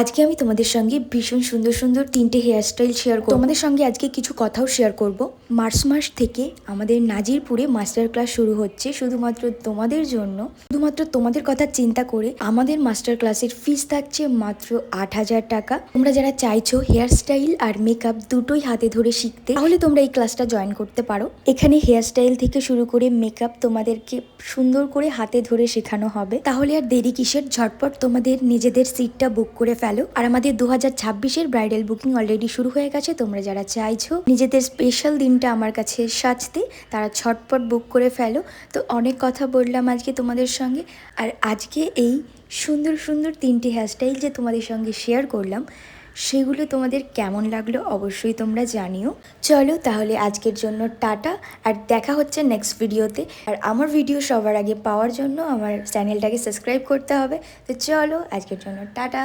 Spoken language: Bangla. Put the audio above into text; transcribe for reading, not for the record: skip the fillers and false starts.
আজকে আমি তোমাদের সঙ্গে ভীষণ সুন্দর সুন্দর তিনটে হেয়ারস্টাইল শেয়ার করব। তোমাদের সঙ্গে আজকে কিছু কথাও শেয়ার করব। মার্চ মাস থেকে আমাদের নাজিরপুরে মাস্টার ক্লাস শুরু হচ্ছে শুধুমাত্র তোমাদের জন্য। শুধুমাত্র তোমাদের কথা চিন্তা করে আমাদের মাস্টার ক্লাসের ফিস থাকছে মাত্র 8,000 টাকা। তোমরা যারা চাইছো হেয়ারস্টাইল আর মেকআপ দুটোই হাতে ধরে শিখতে, তাহলে তোমরা এই ক্লাসটা জয়েন করতে পারো। এখানে হেয়ারস্টাইল থেকে শুরু করে মেকআপ তোমাদেরকে সুন্দর করে হাতে ধরে শেখানো হবে। তাহলে আর দেরি কিসের, ঝটপট তোমাদের নিজেদের সিটটা বুক করে ফেলো। আর আমাদের 2026-এর ব্রাইডাল বুকিং অলরেডি শুরু হয়ে গেছে। তোমরা যারা চাইছো নিজেদের স্পেশাল দিনটা আমার কাছে সাজতে, তারা ঝটপট বুক করে ফেলো। তো অনেক কথা বললাম আজকে তোমাদের সঙ্গে, আর আজকে এই সুন্দর সুন্দর তিনটি হেয়ারস্টাইল যে তোমাদের সঙ্গে শেয়ার করলাম, সেগুলো তোমাদের কেমন লাগলো অবশ্যই তোমরা জানিও। চলো তাহলে আজকের জন্য টাটা, আর দেখা হচ্ছে নেক্সট ভিডিওতে। আর আমার ভিডিও সবার আগে পাওয়ার জন্য আমার চ্যানেলটাকে সাবস্ক্রাইব করতে হবে। তো চলো আজকের জন্য টাটা।